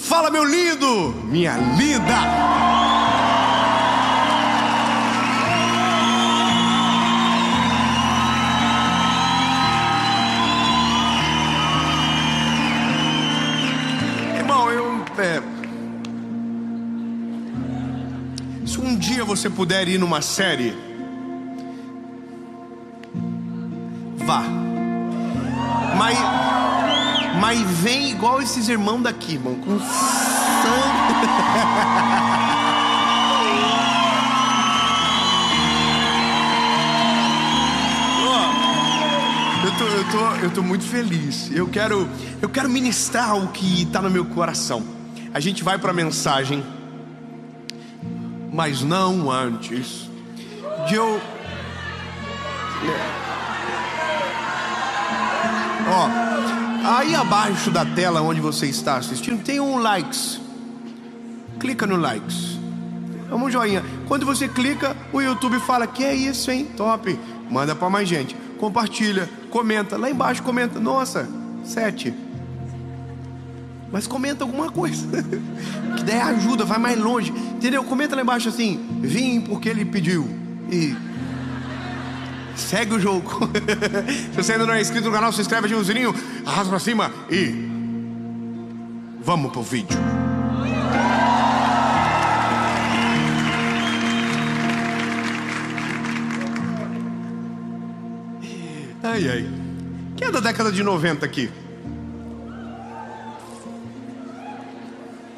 Fala, meu lindo, minha linda. Irmão, se um dia você puder ir numa série, vá. Mas vem igual esses irmãos daqui, irmão, com sangue. Eu tô muito feliz. Eu quero ministrar o que está no meu coração. A gente vai para a mensagem, mas não antes de eu... Aí abaixo da tela onde você está assistindo tem um likes. Clica no likes. Vamos um joinha. Quando você clica, o YouTube fala: que é isso, hein? Top. Manda para mais gente. Compartilha, comenta. Lá embaixo comenta: nossa, 7. Mas comenta alguma coisa que daí ajuda, vai mais longe. Entendeu? Comenta lá embaixo assim: vim porque ele pediu. E segue o jogo. Se você ainda não é inscrito no canal, se inscreve, ativa o sininho, arrasta pra cima e vamos pro vídeo. Ai, ai. Quem é da década de 90 aqui?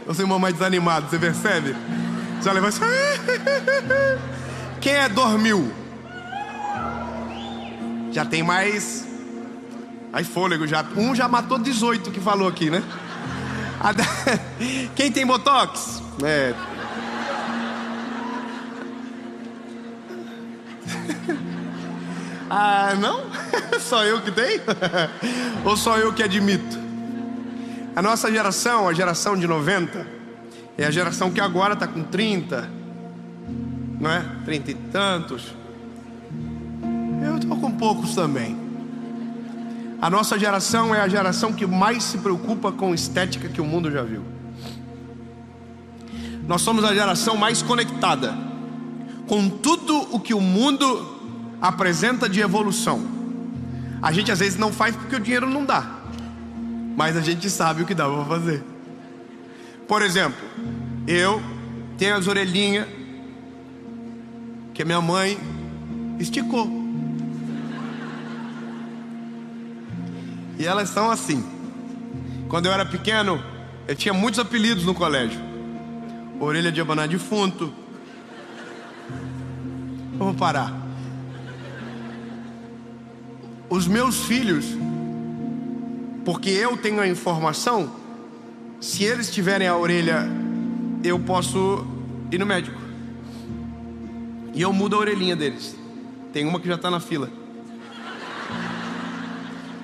Você é um mais desanimado, você percebe? Você vai levar assim. Quem é 2000? Já tem mais fôlego já. Um já matou 18 que falou aqui, né? Quem tem botox? Não? Só eu que tenho? Ou só eu que admito? A nossa geração, a geração de 90, é a geração que agora está com 30, não é? 30 e tantos. Eu estou com poucos também. A nossa geração é a geração que mais se preocupa com estética que o mundo já viu. Nós somos a geração mais conectada com tudo o que o mundo apresenta de evolução. A gente às vezes não faz porque o dinheiro não dá, mas a gente sabe o que dá para fazer. Por exemplo, eu tenho as orelhinhas que a minha mãe esticou. E elas são assim. Quando eu era pequeno, eu tinha muitos apelidos no colégio: orelha de abanar defunto. Vamos parar. Os meus filhos, porque eu tenho a informação, se eles tiverem a orelha, eu posso ir no médico e eu mudo a orelhinha deles. Tem uma que já está na fila.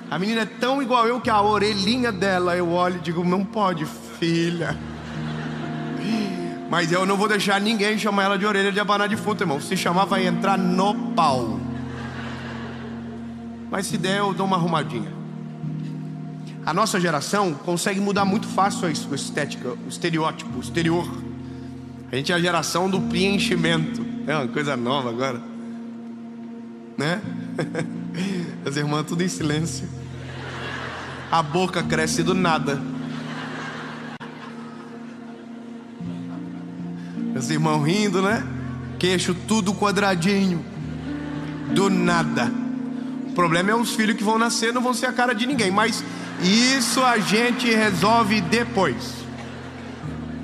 A menina é tão igual eu que a orelhinha dela, eu olho e digo: não pode, filha. Mas eu não vou deixar ninguém chamar ela de orelha de abanar defunto, irmão. Se chamar, vai entrar no pau. Mas se der, eu dou uma arrumadinha. A nossa geração consegue mudar muito fácil a estética, o estereótipo, o exterior. A gente é a geração do preenchimento. É uma coisa nova agora, né? As irmãs tudo em silêncio. A boca cresce do nada. Os irmãos rindo, né? Queixo tudo quadradinho. Do nada. O problema é os filhos que vão nascer, não vão ser a cara de ninguém. Mas isso a gente resolve depois.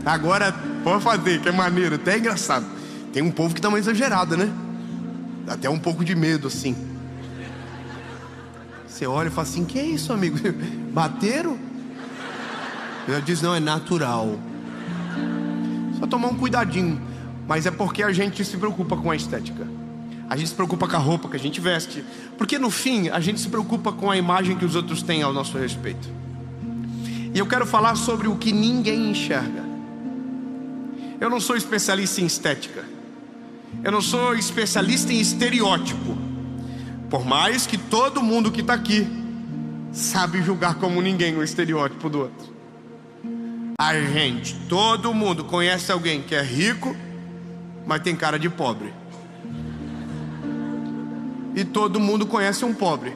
Agora pode fazer, que é maneiro, até é engraçado. Tem um povo que tá mais exagerado, né? Dá até um pouco de medo assim. Você olha e fala assim: que é isso, amigo? Bateram? Eu disse: não, é natural. Só tomar um cuidadinho. Mas é porque a gente se preocupa com a estética. A gente se preocupa com a roupa que a gente veste. Porque no fim, a gente se preocupa com a imagem que os outros têm ao nosso respeito. E eu quero falar sobre o que ninguém enxerga. Eu não sou especialista em estética. Eu não sou especialista em estereótipo. Por mais que todo mundo que está aqui sabe julgar como ninguém o estereótipo do outro. Todo mundo conhece alguém que é rico, mas tem cara de pobre. E todo mundo conhece um pobre.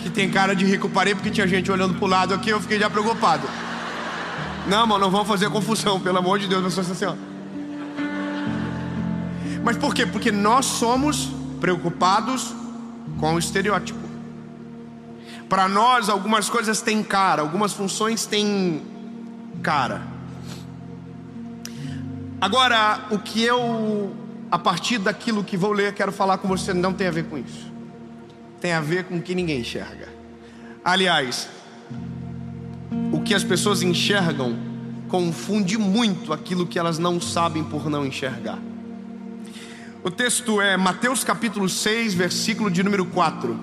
Que tem cara de rico. Parei porque tinha gente olhando pro lado aqui, eu fiquei já preocupado. Não, mano, não vamos fazer confusão, pelo amor de Deus. As pessoas assim, ó. Mas por quê? Porque nós somos preocupados com o estereótipo. Para nós, algumas coisas têm cara, algumas funções têm cara. Agora, o que eu, a partir daquilo que vou ler, quero falar com você, não tem a ver com isso. Tem a ver com o que ninguém enxerga. Aliás, o que as pessoas enxergam confunde muito aquilo que elas não sabem por não enxergar. O texto é Mateus capítulo 6, versículo de número 4.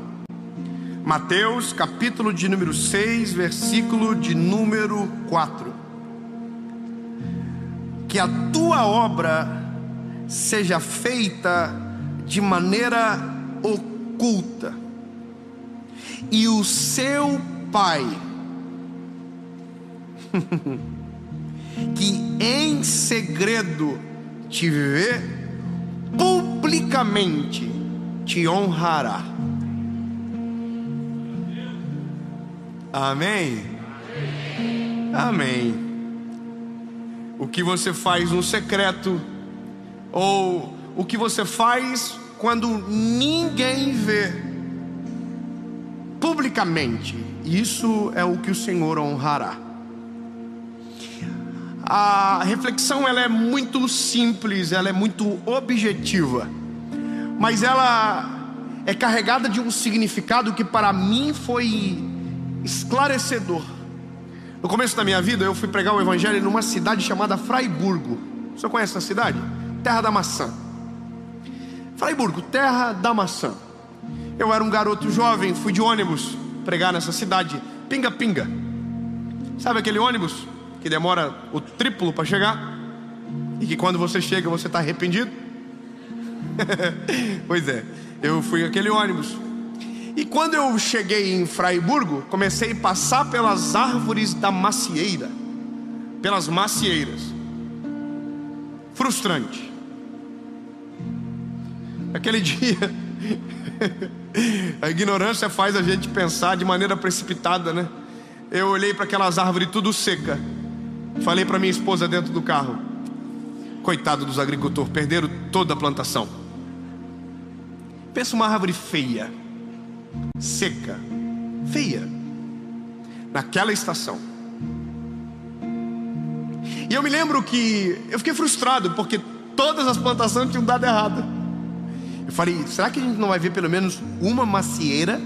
Mateus capítulo de número 6, versículo de número 4. Que a tua obra seja feita de maneira oculta, e o seu Pai que em segredo te vê, publicamente te honrará. Amém? Amém. O que você faz no secreto, ou o que você faz quando ninguém vê, publicamente, isso é o que o Senhor honrará. A reflexão, ela é muito simples, ela é muito objetiva, mas ela é carregada de um significado que para mim foi esclarecedor. No começo da minha vida, eu fui pregar o evangelho numa cidade chamada Fraiburgo. Você conhece essa cidade? Terra da maçã. Fraiburgo, terra da maçã. Eu era um garoto jovem, fui de ônibus pregar nessa cidade. Pinga-pinga. Sabe aquele ônibus que demora o triplo para chegar? E que quando você chega, você está arrependido? Pois é, eu fui aquele ônibus. E quando eu cheguei em Fraiburgo, comecei a passar pelas árvores da macieira, pelas macieiras. Frustrante. Aquele dia, a ignorância faz a gente pensar de maneira precipitada, né? Eu olhei para aquelas árvores tudo seca. Falei para minha esposa dentro do carro: coitado dos agricultores, perderam toda a plantação. Pensa uma árvore feia, seca, feia, naquela estação. E eu me lembro que eu fiquei frustrado, porque todas as plantações tinham dado errado. Eu falei: será que a gente não vai ver pelo menos uma macieira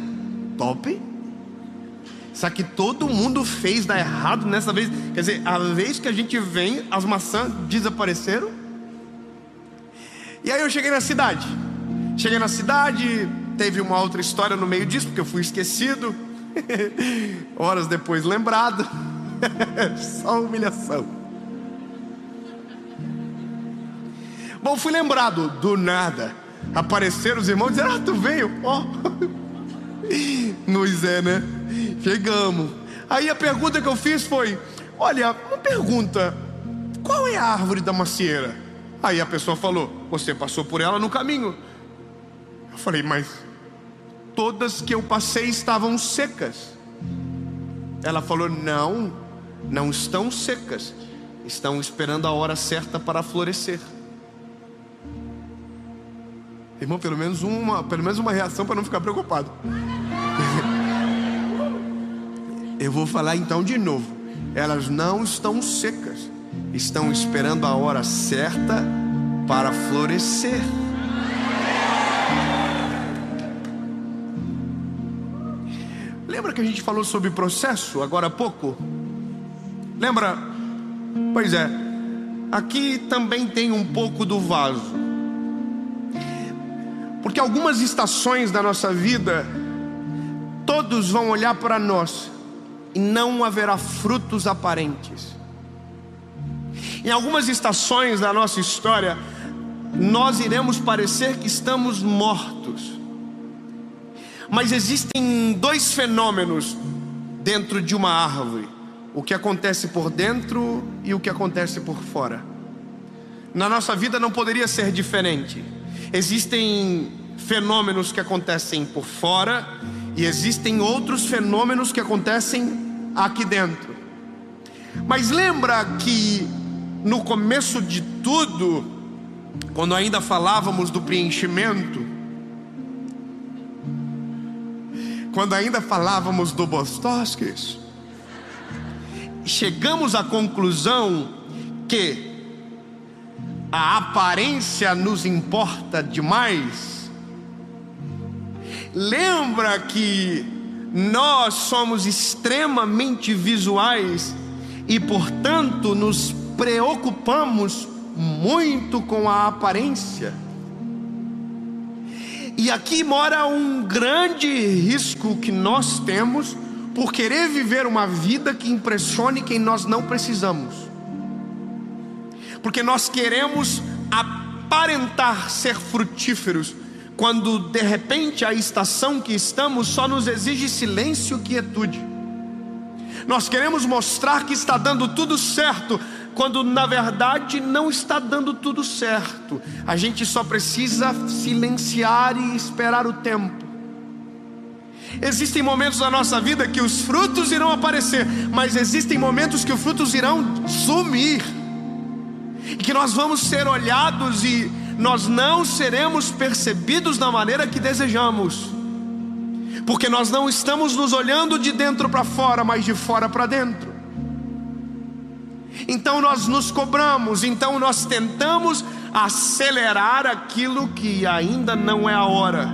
top? Será que todo mundo fez dar errado nessa vez? Quer dizer, a vez que a gente vem, as maçãs desapareceram. E aí eu cheguei na cidade. Teve uma outra história no meio disso, porque eu fui esquecido. Horas depois lembrado. Só humilhação. Bom, fui lembrado do nada. Apareceram os irmãos e disseram: tu veio? Ó. Nós né? Chegamos. Aí a pergunta que eu fiz foi: olha, uma pergunta, qual é a árvore da macieira? Aí a pessoa falou: você passou por ela no caminho. Eu falei: mas todas que eu passei estavam secas. Ela falou: não estão secas, estão esperando a hora certa para florescer. Irmão, pelo menos uma reação para não ficar preocupado. Eu vou falar então de novo. Elas não estão secas, estão esperando a hora certa para florescer. Lembra que a gente falou sobre processo agora há pouco? Lembra? Pois é, aqui também tem um pouco do vaso. Porque algumas estações da nossa vida, todos vão olhar para nós e não haverá frutos aparentes. Em algumas estações da nossa história, nós iremos parecer que estamos mortos. Mas existem dois fenômenos dentro de uma árvore: o que acontece por dentro e o que acontece por fora. Na nossa vida não poderia ser diferente. Existem fenômenos que acontecem por fora e existem outros fenômenos que acontecem aqui dentro. Mas lembra que no começo de tudo, quando ainda falávamos do preenchimento, quando ainda falávamos do Bostovskis, chegamos à conclusão que a aparência nos importa demais. Lembra que nós somos extremamente visuais e, portanto, nos preocupamos muito com a aparência. E aqui mora um grande risco que nós temos por querer viver uma vida que impressione quem nós não precisamos. Porque nós queremos aparentar ser frutíferos, quando de repente a estação que estamos só nos exige silêncio e quietude. Nós queremos mostrar que está dando tudo certo, quando na verdade não está dando tudo certo. A gente só precisa silenciar e esperar o tempo. Existem momentos da nossa vida que os frutos irão aparecer, mas existem momentos que os frutos irão sumir, e que nós vamos ser olhados e nós não seremos percebidos da maneira que desejamos, porque nós não estamos nos olhando de dentro para fora, mas de fora para dentro. Então nós nos cobramos, então nós tentamos acelerar aquilo que ainda não é a hora,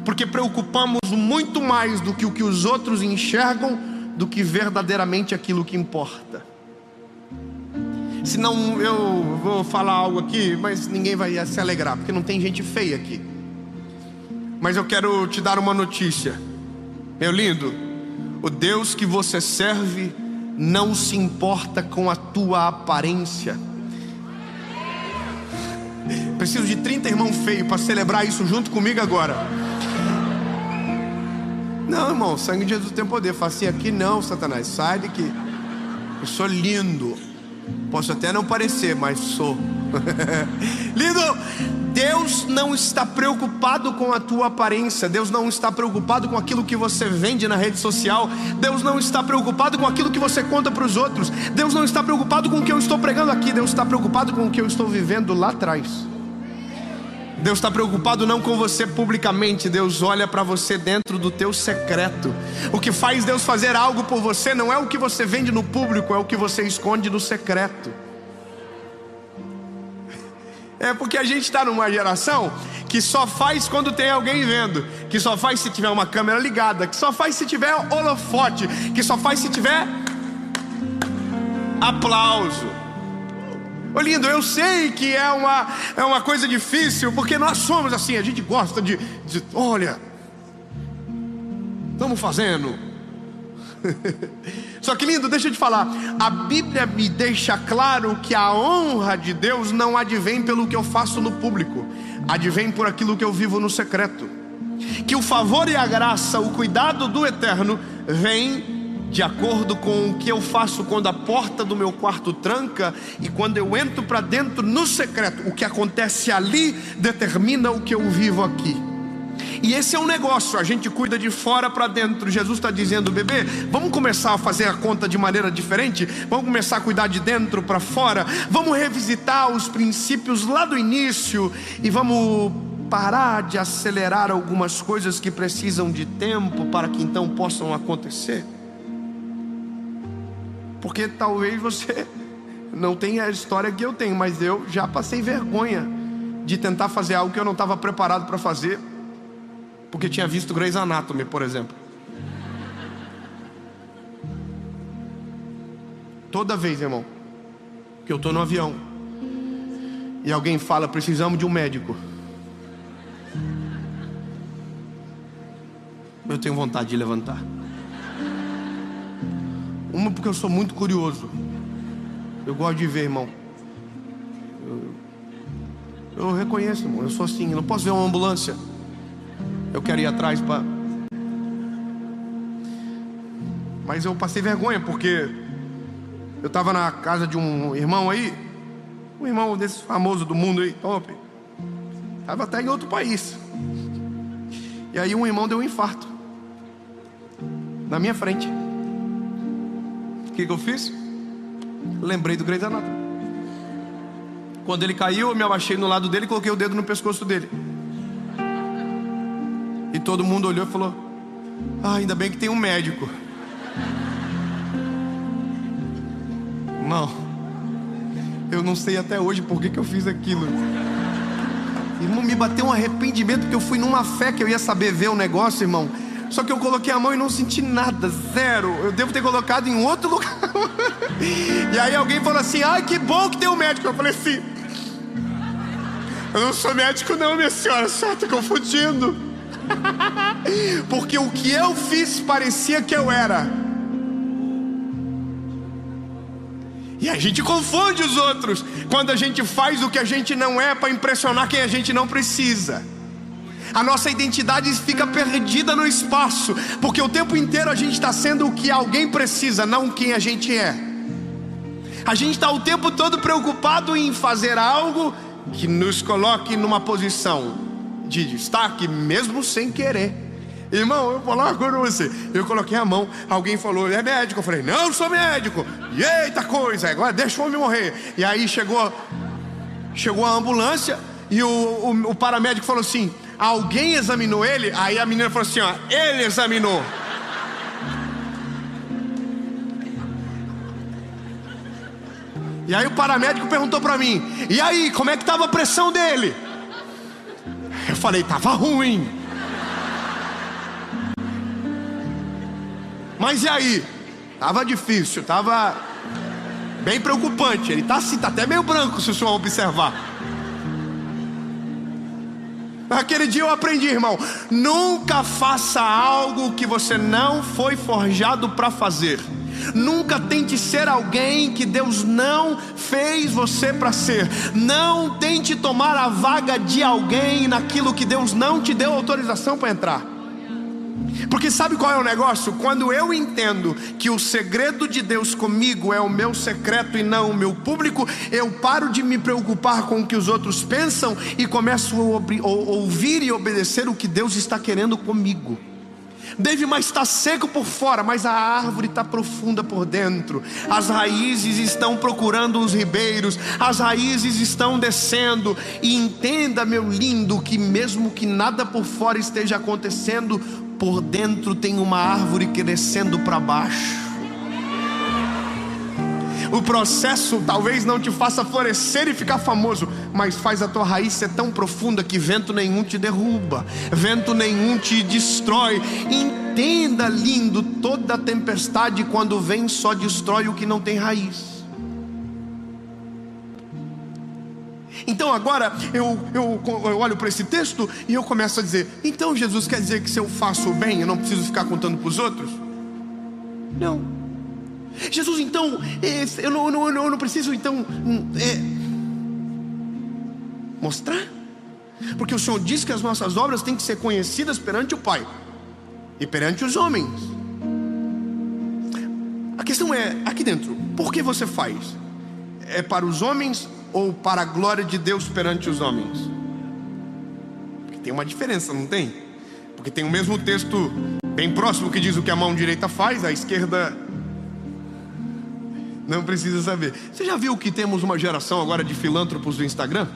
porque preocupamos muito mais do que o que os outros enxergam, do que verdadeiramente aquilo que importa. Senão eu vou falar algo aqui, mas ninguém vai se alegrar, porque não tem gente feia aqui. Mas eu quero te dar uma notícia, meu lindo: o Deus que você serve não se importa com a tua aparência. Preciso de 30 irmãos feios para celebrar isso junto comigo agora. Não, irmão, o sangue de Jesus tem poder. Fala assim: aqui não, Satanás, sai daqui. Eu sou lindo. Posso até não parecer, mas sou. Lindo! Deus não está preocupado com a tua aparência. Deus não está preocupado com aquilo que você vende na rede social. Deus não está preocupado com aquilo que você conta para os outros. Deus não está preocupado com o que eu estou pregando aqui. Deus está preocupado com o que eu estou vivendo lá atrás. Deus está preocupado não com você publicamente. Deus olha para você dentro do teu secreto. O que faz Deus fazer algo por você não é o que você vende no público, é o que você esconde no secreto. É porque a gente está numa geração que só faz quando tem alguém vendo, que só faz se tiver uma câmera ligada, que só faz se tiver holofote, que só faz se tiver aplauso. Ô lindo, eu sei que é uma coisa difícil, porque nós somos assim, a gente gosta de olha, estamos fazendo. Só que lindo, deixa eu te falar, a Bíblia me deixa claro que a honra de Deus não advém pelo que eu faço no público, advém por aquilo que eu vivo no secreto. Que o favor e a graça, o cuidado do Eterno vem de acordo com o que eu faço quando a porta do meu quarto tranca e quando eu entro para dentro no secreto. O que acontece ali determina o que eu vivo aqui. E esse é um negócio, a gente cuida de fora para dentro. Jesus está dizendo: bebê, vamos começar a fazer a conta de maneira diferente? Vamos começar a cuidar de dentro para fora? Vamos revisitar os princípios lá do início e vamos parar de acelerar algumas coisas que precisam de tempo para que então possam acontecer? Porque talvez você não tenha a história que eu tenho, mas eu já passei vergonha de tentar fazer algo que eu não estava preparado para fazer, porque tinha visto Grey's Anatomy, por exemplo. Toda vez, irmão, que eu estou no avião e alguém fala: precisamos de um médico, eu tenho vontade de levantar. Uma, porque eu sou muito curioso. Eu gosto de ver, irmão. Eu reconheço, irmão. Eu sou assim, eu não posso ver uma ambulância. Eu quero ir atrás para... Mas eu passei vergonha, porque eu estava na casa de um irmão aí, um irmão desse famoso do mundo aí, top. Estava até em outro país. E aí um irmão deu um infarto na minha frente. O que eu fiz? Lembrei do Grey's Anatomy. Quando ele caiu, eu me abaixei no lado dele e coloquei o dedo no pescoço dele. E todo mundo olhou e falou: ah, ainda bem que tem um médico. Não, eu não sei até hoje por que eu fiz aquilo. Irmão, me bateu um arrependimento, porque eu fui numa fé que eu ia saber ver o negócio, irmão. Só que eu coloquei a mão e não senti nada, zero. Eu devo ter colocado em outro lugar. E aí alguém falou assim: ai, que bom que tem um médico. Eu falei assim: eu não sou médico não, minha senhora, só tô confundindo. Porque o que eu fiz parecia que eu era. E a gente confunde os outros quando a gente faz o que a gente não é para impressionar quem a gente não precisa. A nossa identidade fica perdida no espaço, porque o tempo inteiro a gente está sendo o que alguém precisa, não quem a gente é. A gente está o tempo todo preocupado em fazer algo que nos coloque numa posição de destaque, mesmo sem querer. Irmão, eu vou lá agora com você. Eu coloquei a mão, alguém falou: é médico? Eu falei: não, eu sou médico. E eita coisa, agora deixa o homem morrer. E aí chegou a ambulância e o paramédico falou assim: alguém examinou ele? Aí a menina falou assim: ó, ele examinou. E aí o paramédico perguntou pra mim: e aí, como é que tava a pressão dele? Eu falei: tava ruim. Mas e aí? Tava difícil, tava bem preocupante. Ele tá assim, tá até meio branco, se o senhor observar. Naquele dia eu aprendi, irmão: nunca faça algo que você não foi forjado para fazer. Nunca tente ser alguém que Deus não fez você para ser. Não tente tomar a vaga de alguém naquilo que Deus não te deu autorização para entrar. Porque sabe qual é o negócio? Quando eu entendo que o segredo de Deus comigo é o meu secreto e não o meu público, eu paro de me preocupar com o que os outros pensam e começo a ouvir e obedecer o que Deus está querendo comigo. Deve mais estar seco por fora, mas a árvore está profunda por dentro. As raízes estão procurando os ribeiros, as raízes estão descendo. E entenda, meu lindo, que mesmo que nada por fora esteja acontecendo, por dentro tem uma árvore crescendo para baixo. O processo talvez não te faça florescer e ficar famoso, mas faz a tua raiz ser tão profunda que vento nenhum te derruba, vento nenhum te destrói. Entenda, lindo, toda tempestade quando vem só destrói o que não tem raiz. Então agora eu olho para esse texto e eu começo a dizer: então Jesus quer dizer que se eu faço o bem eu não preciso ficar contando para os outros? Não. Jesus, então, eu não preciso então mostrar? Porque o Senhor diz que as nossas obras têm que ser conhecidas perante o Pai e perante os homens. A questão é, aqui dentro, por que você faz? É para os homens ou para a glória de Deus perante os homens? Porque tem uma diferença, não tem? Porque tem o mesmo texto bem próximo que diz o que a mão direita faz, a esquerda não precisa saber. Você já viu que temos uma geração agora de filântropos do Instagram?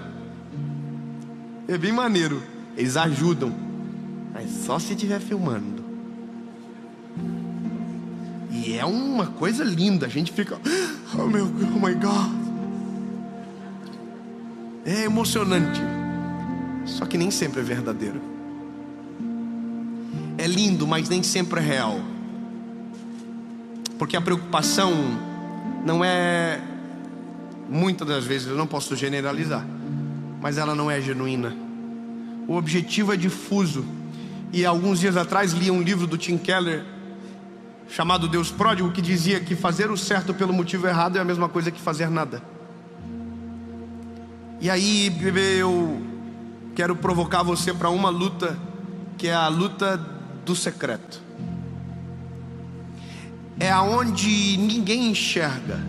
É bem maneiro. Eles ajudam, mas só se estiver filmando. E é uma coisa linda. A gente fica: oh my God. É emocionante. Só que nem sempre é verdadeiro. É lindo, mas nem sempre é real. Porque a preocupação não é, muitas das vezes, eu não posso generalizar, mas ela não é genuína. O objetivo é difuso. E alguns dias atrás li um livro do Tim Keller chamado Deus Pródigo, que dizia que fazer o certo pelo motivo errado é a mesma coisa que fazer nada. E aí, bebê, eu quero provocar você para uma luta que é a luta do secreto. É aonde ninguém enxerga,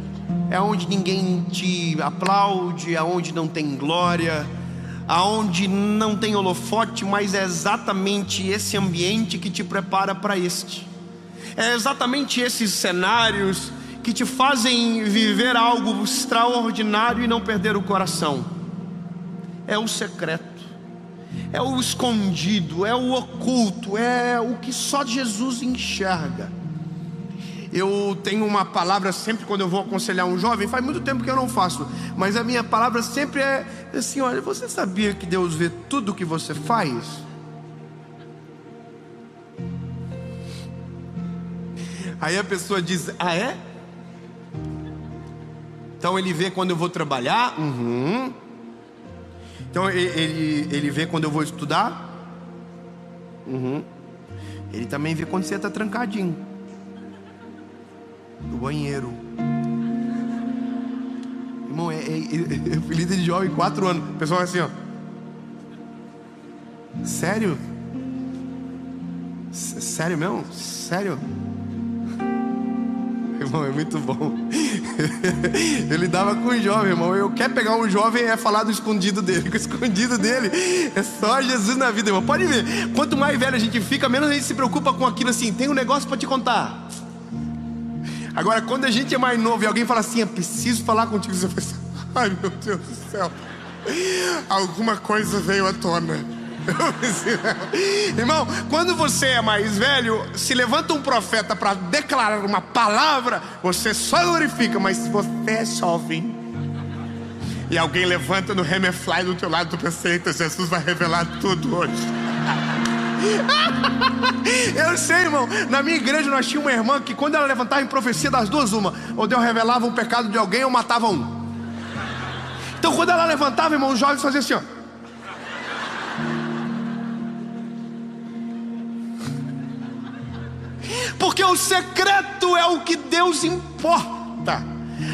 é onde ninguém te aplaude, aonde não tem glória, aonde não tem holofote, mas é exatamente esse ambiente que te prepara para este. É exatamente esses cenários que te fazem viver algo extraordinário e não perder o coração. É o secreto, é o escondido, é o oculto, é o que só Jesus enxerga. Eu tenho uma palavra sempre quando eu vou aconselhar um jovem, faz muito tempo que eu não faço, mas a minha palavra sempre é assim: olha, você sabia que Deus vê tudo o que você faz? Aí a pessoa diz: ah, é? Então ele vê quando eu vou trabalhar? Então ele vê quando eu vou estudar? Ele também vê quando você está trancadinho no banheiro. Irmão, é líder de jovem, 4 anos. O pessoal é assim, ó. Sério? Sério mesmo? Sério? Irmão, é muito bom. Eu lidava com um jovem, irmão. Eu quero pegar um jovem é falar do escondido dele. O escondido dele é só Jesus na vida, irmão. Pode ver, quanto mais velho a gente fica, menos a gente se preocupa com aquilo assim. Tem um negócio para te contar. Agora, quando a gente é mais novo e alguém fala assim: eu preciso falar contigo, você pensa: ai meu Deus do céu, alguma coisa veio à tona. Irmão, quando você é mais velho, se levanta um profeta para declarar uma palavra, você só glorifica. Mas se você é jovem e alguém levanta no Hammerfly do teu lado, tu pensa: eita, Jesus vai revelar tudo hoje. Eu sei, irmão, na minha igreja nós tínhamos uma irmã que quando ela levantava em profecia, das duas uma: ou Deus revelava um pecado de alguém ou matava um. Então quando ela levantava, irmão, os jovens faziam assim, ó. Porque o secreto é o que Deus importa.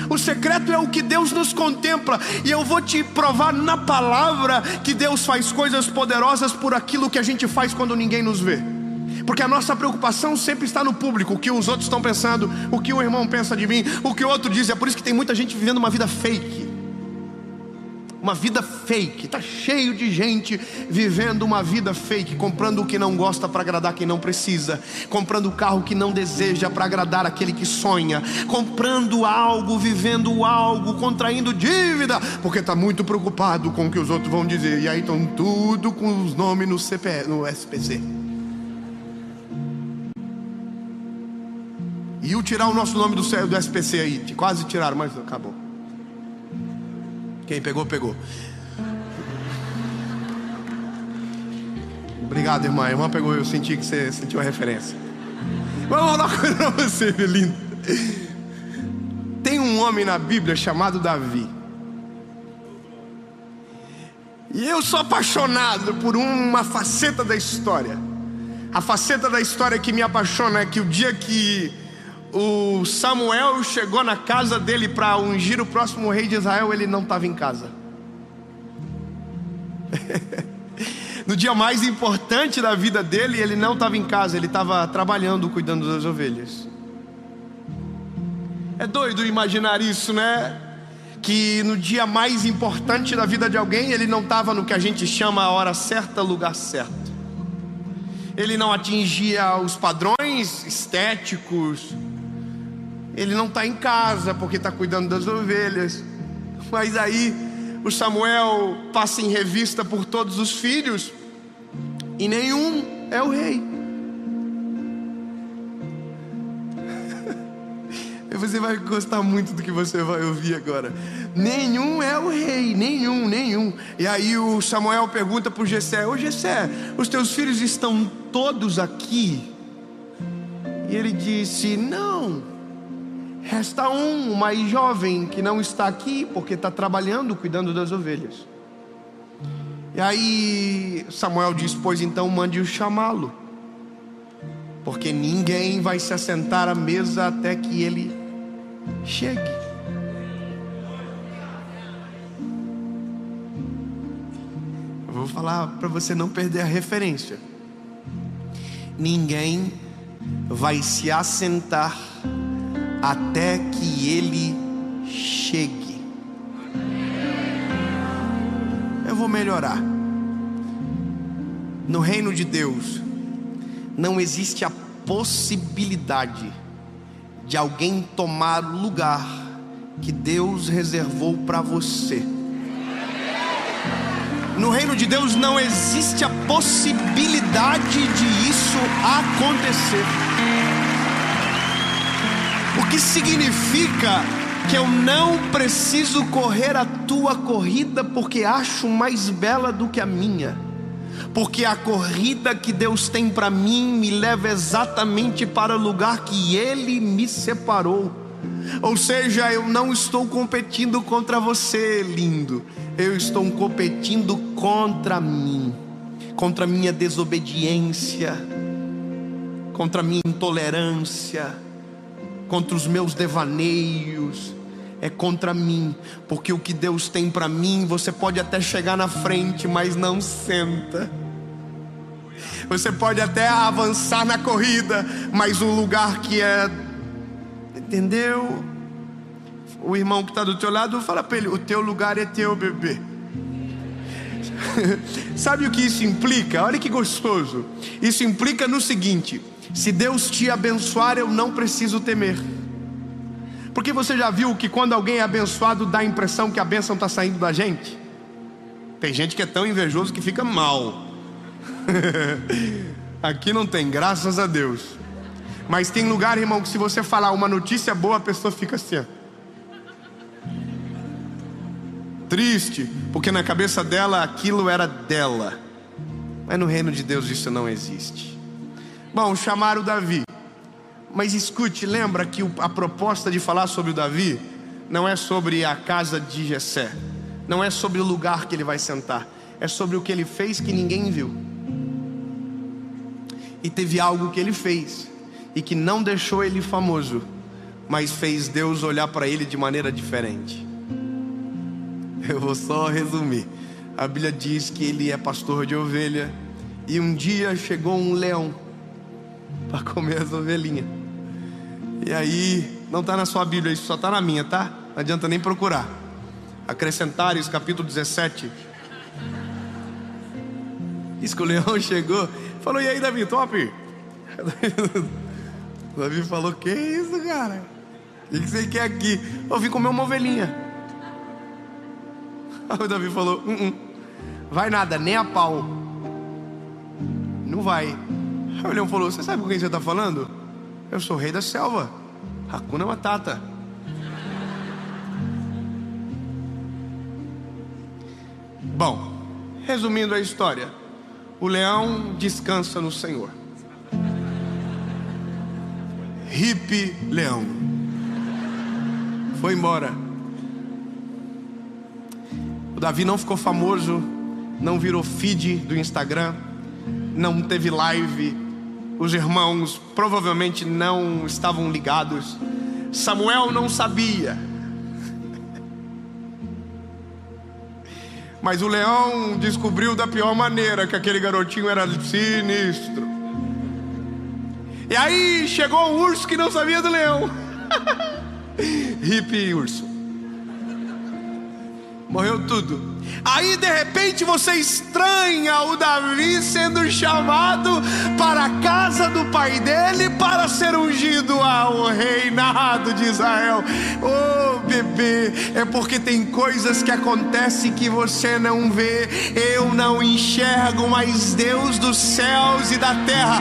O secreto é o que Deus nos contempla. E eu vou te provar na palavra que Deus faz coisas poderosas por aquilo que a gente faz quando ninguém nos vê. Porque a nossa preocupação sempre está no público. O que os outros estão pensando, o que o irmão pensa de mim, o que o outro diz. É por isso que tem muita gente vivendo uma vida fake. Uma vida fake. Está cheio de gente vivendo uma vida fake, comprando o que não gosta para agradar quem não precisa, comprando o carro que não deseja para agradar aquele que sonha, comprando algo, vivendo algo, contraindo dívida, porque está muito preocupado com o que os outros vão dizer. E aí estão tudo com os nomes no SPC. E o tirar o nosso nome do SPC aí, quase tiraram, mas acabou. Quem pegou, pegou. Obrigado, irmã. A irmã pegou, eu senti que você sentiu a referência. Vamos falar uma coisa pra você, meu lindo. Tem um homem na Bíblia chamado Davi. E eu sou apaixonado por uma faceta da história. A faceta da história que me apaixona é que o dia que o Samuel chegou na casa dele para ungir o próximo rei de Israel, ele não estava em casa. No dia mais importante da vida dele, ele não estava em casa, ele estava trabalhando, cuidando das ovelhas. É doido imaginar isso, né? Que no dia mais importante da vida de alguém, ele não estava no que a gente chama a hora certa, lugar certo. Ele não atingia os padrões estéticos. Ele não está em casa porque está cuidando das ovelhas. Mas aí o Samuel passa em revista por todos os filhos e nenhum é o rei. Você vai gostar muito do que você vai ouvir agora. Nenhum é o rei, nenhum. E aí o Samuel pergunta para o Jessé: ô Jessé, os teus filhos estão todos aqui? E ele disse: não, resta um, o mais jovem, que não está aqui porque está trabalhando, cuidando das ovelhas. E aí Samuel diz: pois então mande-o chamá-lo, porque ninguém vai se assentar à mesa até que ele chegue. Eu vou falar para você não perder a referência. ninguém vai se assentar até que ele chegue. Eu vou melhorar. No reino de Deus não existe a possibilidade de alguém tomar o lugar que Deus reservou para você. No reino de Deus não existe a possibilidade de isso acontecer. O que significa que eu não preciso correr a tua corrida porque acho mais bela do que a minha. Porque a corrida que Deus tem para mim me leva exatamente para o lugar que Ele me separou. Ou seja, eu não estou competindo contra você, lindo. Eu estou competindo contra mim, contra a minha desobediência, contra a minha intolerância, contra os meus devaneios. É contra mim, porque o que Deus tem para mim, você pode até chegar na frente, mas não senta. Você pode até avançar na corrida, mas um lugar que é, entendeu? O irmão que está do teu lado, fala para ele: o teu lugar é teu, bebê. Sabe o que isso implica? Olha que gostoso. Isso implica no seguinte: se Deus te abençoar, eu não preciso temer. Porque você já viu que quando alguém é abençoado, dá a impressão que a bênção está saindo da gente? Tem gente que é tão invejoso que fica mal. Aqui não tem, graças a Deus. Mas tem lugar, irmão, que se você falar uma notícia boa, a pessoa fica assim, ó, triste, porque na cabeça dela aquilo era dela. Mas no reino de Deus isso não existe. Bom, chamaram Davi. Mas escute, lembra que a proposta de falar sobre o Davi não é sobre a casa de Jessé, não é sobre o lugar que ele vai sentar, é sobre o que ele fez que ninguém viu. E teve algo que ele fez e que não deixou ele famoso, mas fez Deus olhar para ele de maneira diferente. Eu vou só resumir. A Bíblia diz que ele é pastor de ovelha, e um dia chegou um leão para comer as ovelhinhas. E aí, não está na sua Bíblia, isso só está na minha, tá? Não adianta nem procurar. Acrescentares, capítulo 17. Diz que o leão chegou, falou: e aí, Davi, top? Davi falou: que isso, cara? O que você quer aqui? Eu vim comer uma ovelhinha. Aí o Davi falou: vai nada, nem a pau. Não vai. Aí o leão falou: você sabe com quem você está falando? Eu sou o rei da selva, Hakuna Matata. Bom, resumindo a história, o leão descansa no Senhor. Hippie leão foi embora. O Davi não ficou famoso, não virou feed do Instagram, não teve live. Os irmãos provavelmente não estavam ligados. Samuel não sabia. Mas o leão descobriu da pior maneira que aquele garotinho era sinistro. E aí chegou um urso que não sabia do leão. Hippie urso. Morreu tudo. Aí de repente você estranha o Davi sendo chamado para a casa do pai dele para ser ungido ao reinado de Israel. Oh bebê, é porque tem coisas que acontecem que você não vê. Eu não enxergo, mas Deus dos céus e da terra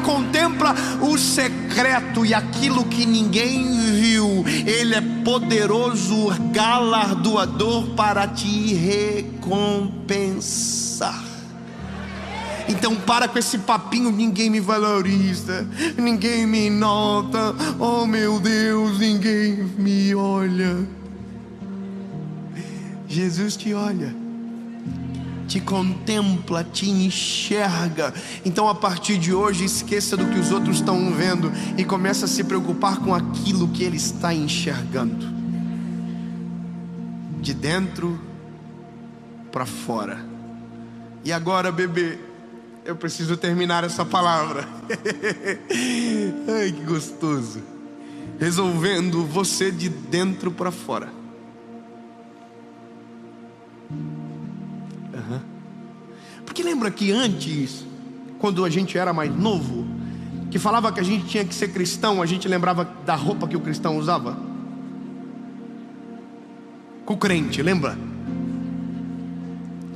contempla o secreto e aquilo que ninguém viu. Ele é poderoso, galardoador para te recompensar. Então para com esse papinho: ninguém me valoriza, ninguém me nota, oh meu Deus, ninguém me olha. Jesus te olha, te contempla, te enxerga. Então a partir de hoje esqueça do que os outros estão vendo e comece a se preocupar com aquilo que Ele está enxergando, de dentro para fora. E agora, bebê, Eu preciso terminar essa palavra. Ai, que gostoso. Resolvendo você de dentro para fora. Porque lembra que antes, quando a gente era mais novo, que falava que a gente tinha que ser cristão, a gente lembrava da roupa que o cristão usava? Com o crente, lembra?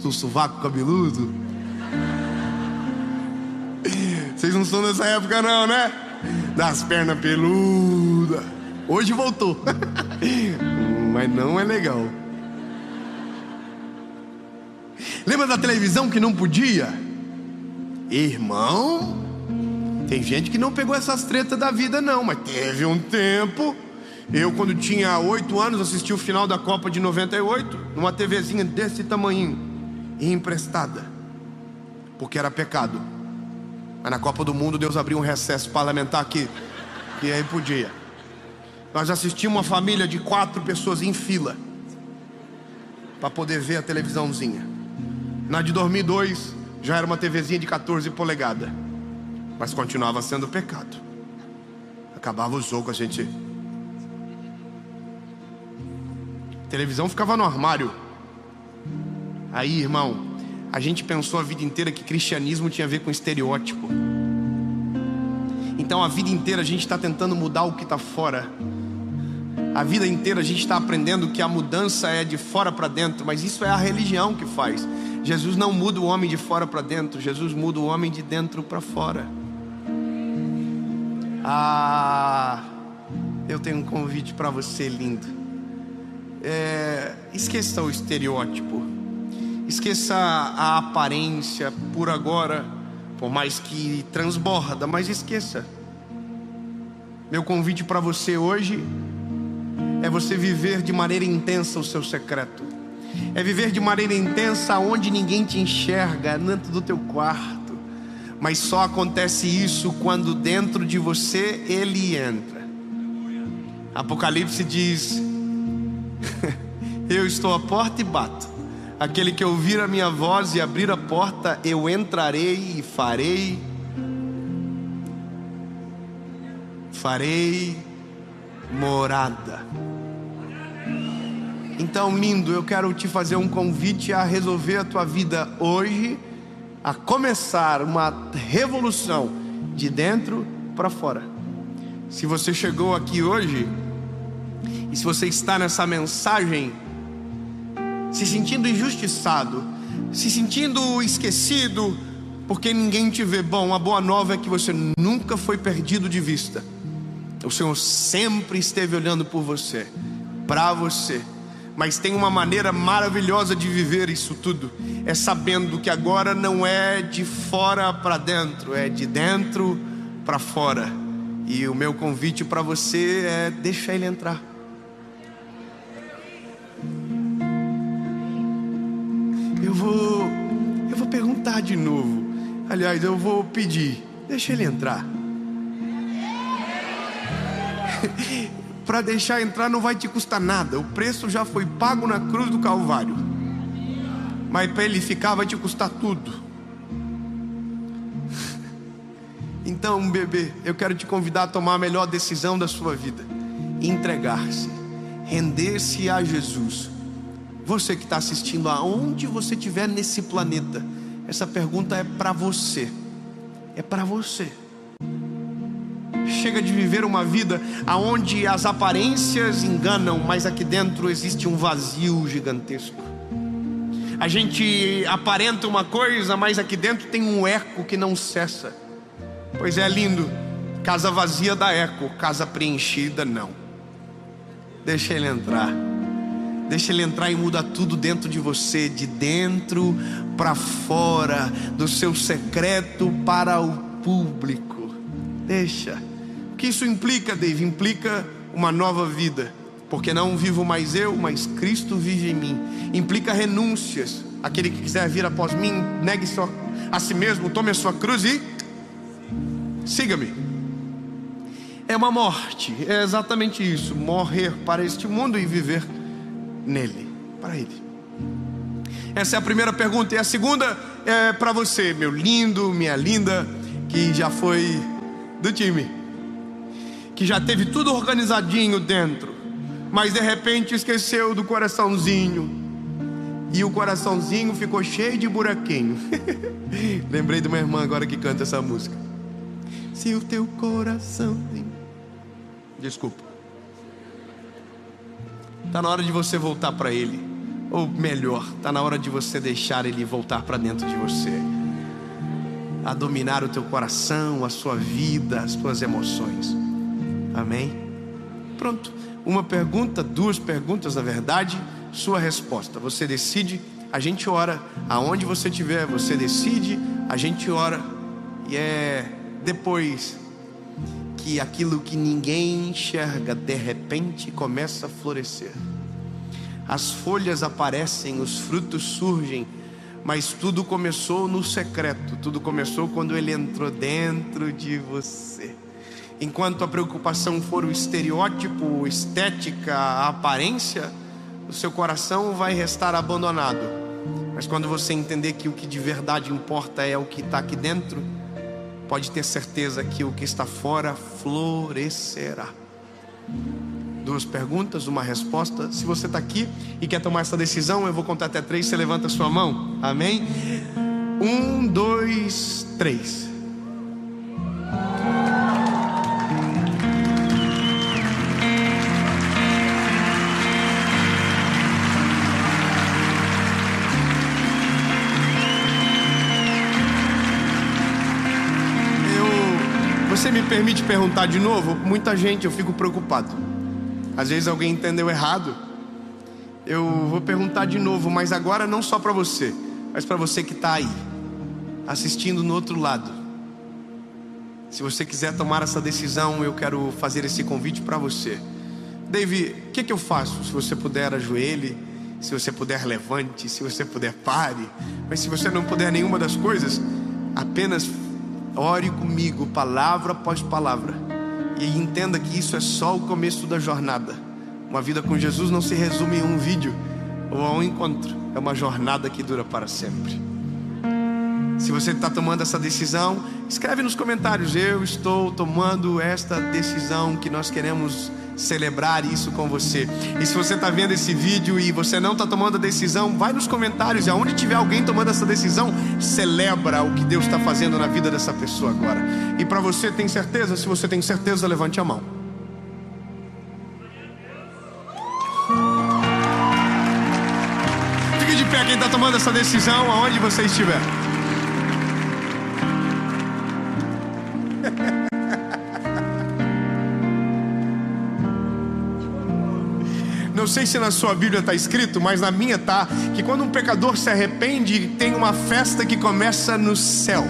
O sovaco cabeludo. Vocês não são dessa época não, né? Das pernas peludas. Hoje voltou. Mas não é legal. Lembra da televisão que não podia? Irmão, tem gente que não pegou essas tretas da vida não, mas teve um tempo. Eu, quando tinha 8 anos, assisti o final da Copa de 98 numa TVzinha desse tamanho, emprestada, porque era pecado. Mas na Copa do Mundo Deus abriu um recesso parlamentar aqui, e aí podia. Nós assistimos uma família de 4 pessoas em fila para poder ver a televisãozinha. Na de 2002 já era uma TVzinha de 14 polegadas, mas continuava sendo pecado. Acabava o jogo, a gente... A televisão ficava no armário. Aí, irmão, a gente pensou a vida inteira que cristianismo tinha a ver com estereótipo. Então a vida inteira a gente está tentando mudar o que está fora. A vida inteira a gente está aprendendo que a mudança é de fora para dentro, mas isso é a religião que faz. Jesus não muda o homem de fora para dentro, Jesus muda o homem de dentro para fora. Eu tenho um convite para você, lindo. Esqueça o estereótipo, esqueça a aparência por agora, por mais que transborda, mas esqueça. Meu convite para você hoje é você viver de maneira intensa o seu secreto. É viver de maneira intensa onde ninguém te enxerga, dentro do teu quarto. Mas só acontece isso quando dentro de você Ele entra. Apocalipse diz: eu estou à porta e bato. Aquele que ouvir a minha voz e abrir a porta, eu entrarei e farei morada. Então, lindo, eu quero te fazer um convite a resolver a tua vida hoje, a começar uma revolução de dentro para fora. Se você chegou aqui hoje e se você está nessa mensagem se sentindo injustiçado, se sentindo esquecido, porque ninguém te vê, bom, a boa nova é que você nunca foi perdido de vista. O Senhor sempre esteve olhando por você, para você. Mas tem uma maneira maravilhosa de viver isso tudo, é sabendo que agora não é de fora para dentro, é de dentro para fora. E o meu convite para você é: deixa Ele entrar. Eu vou perguntar de novo. Aliás, eu vou pedir: deixa Ele entrar. Para deixar entrar não vai te custar nada. O preço já foi pago na cruz do Calvário. Mas para Ele ficar vai te custar tudo. Então, bebê, eu quero te convidar a tomar a melhor decisão da sua vida: entregar-se, render-se a Jesus. Você que está assistindo, aonde você estiver nesse planeta, essa pergunta é para você. É para você. Chega de viver uma vida onde as aparências enganam, mas aqui dentro existe um vazio gigantesco. A gente aparenta uma coisa, mas aqui dentro tem um eco que não cessa. Pois é, lindo, casa vazia dá eco, casa preenchida não. Deixa Ele entrar. Deixa Ele entrar e muda tudo dentro de você, de dentro para fora, do seu secreto para o público. Deixa. O que isso implica, Dave? Implica uma nova vida, porque não vivo mais eu, mas Cristo vive em mim. Implica renúncias. Aquele que quiser vir após mim, negue a si mesmo, tome a sua cruz e siga-me. É uma morte, é exatamente isso: morrer para este mundo e viver nele, para Ele. Essa é a primeira pergunta. E a segunda é para você, meu lindo, minha linda, que já foi do time, que já teve tudo organizadinho dentro, mas de repente esqueceu do coraçãozinho, e o coraçãozinho ficou cheio de buraquinho. Lembrei de uma irmã agora que canta essa música. Se o teu coraçãozinho... Desculpa. Está na hora de você voltar para Ele. Ou melhor, está na hora de você deixar Ele voltar para dentro de você, a dominar o teu coração, a sua vida, as tuas emoções. Amém? Pronto. Uma pergunta, duas perguntas na verdade, sua resposta. Você decide, a gente ora. Aonde você estiver, você decide, a gente ora. E é depois que aquilo que ninguém enxerga de repente começa a florescer. As folhas aparecem, os frutos surgem, mas tudo começou no secreto. Tudo começou quando Ele entrou dentro de você. Enquanto a preocupação for o estereótipo, estética, a aparência, o seu coração vai restar abandonado. Mas quando você entender que o que de verdade importa é o que está aqui dentro, pode ter certeza que o que está fora florescerá. Duas perguntas, uma resposta. Se você está aqui e quer tomar essa decisão, eu vou contar até 3, você levanta a sua mão. Amém? 1, 2, 3. Você me permite perguntar de novo? Muita gente, eu fico preocupado. Às vezes alguém entendeu errado. Eu vou perguntar de novo, mas agora não só para você, mas para você que está aí, assistindo no outro lado. Se você quiser tomar essa decisão, eu quero fazer esse convite para você. David, o que eu faço? Se você puder, ajoelhe. Se você puder, levante. Se você puder, pare. Mas se você não puder nenhuma das coisas, apenas ore comigo, palavra após palavra. E entenda que isso é só o começo da jornada. Uma vida com Jesus não se resume em um vídeo ou a um encontro. É uma jornada que dura para sempre. Se você está tomando essa decisão, escreve nos comentários: eu estou tomando esta decisão, que nós queremos celebrar isso com você. E se você está vendo esse vídeo e você não está tomando a decisão, vai nos comentários, e aonde tiver alguém tomando essa decisão, celebra o que Deus está fazendo na vida dessa pessoa agora. E para você, tem certeza? Se você tem certeza, levante a mão. Fique de pé quem está tomando essa decisão, aonde você estiver. Não sei se na sua Bíblia está escrito, mas na minha está, que quando um pecador se arrepende, tem uma festa que começa no céu.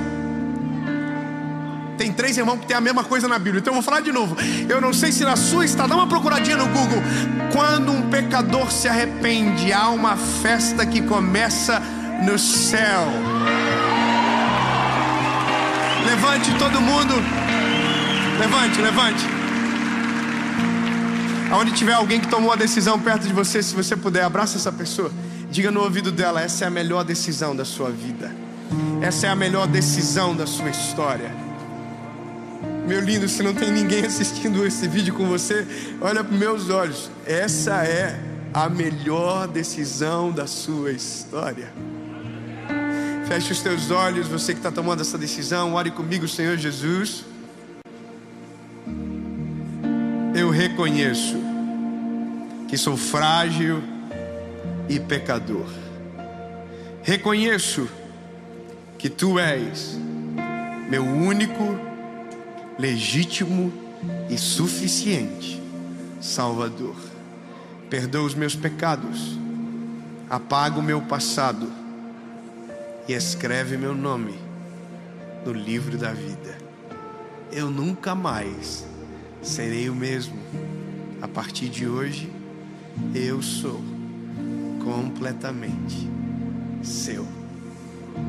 Tem 3 irmãos que tem a mesma coisa na Bíblia, então eu vou falar de novo. Eu não sei se na sua está, dá uma procuradinha no Google. Quando um pecador se arrepende, há uma festa que começa no céu. Levante todo mundo. Levante. Aonde tiver alguém que tomou a decisão perto de você, se você puder, abraça essa pessoa. Diga no ouvido dela: essa é a melhor decisão da sua vida. Essa é a melhor decisão da sua história. Meu lindo, se não tem ninguém assistindo esse vídeo com você, olha para os meus olhos. Essa é a melhor decisão da sua história. Feche os teus olhos, você que está tomando essa decisão. Ore comigo. Senhor Jesus, eu reconheço que sou frágil e pecador. Reconheço que Tu és meu único, legítimo e suficiente Salvador. Perdoa os meus pecados, apaga o meu passado e escreve meu nome no livro da vida. Eu nunca mais serei o mesmo. A partir de hoje, eu sou completamente seu.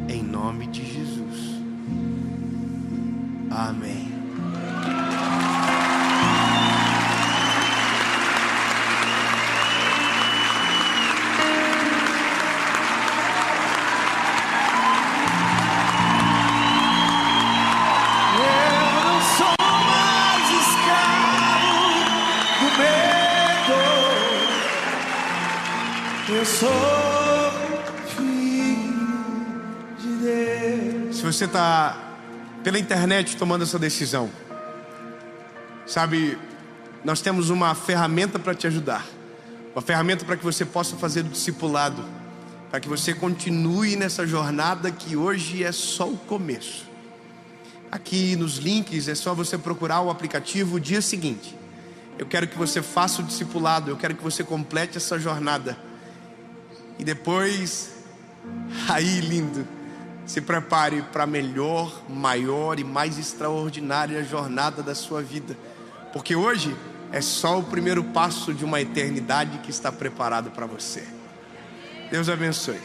Em nome de Jesus. Amém. eu sou filho de Deus. Se você está pela internet tomando essa decisão, sabe, nós temos uma ferramenta para te ajudar. Uma ferramenta para que você possa fazer o discipulado, para que você continue nessa jornada que hoje é só o começo. Aqui nos links é só você procurar o aplicativo o dia seguinte. Eu quero que você faça o discipulado, eu quero que você complete essa jornada. E depois, aí lindo, se prepare para a melhor, maior e mais extraordinária jornada da sua vida. Porque hoje é só o primeiro passo de uma eternidade que está preparada para você. Deus abençoe.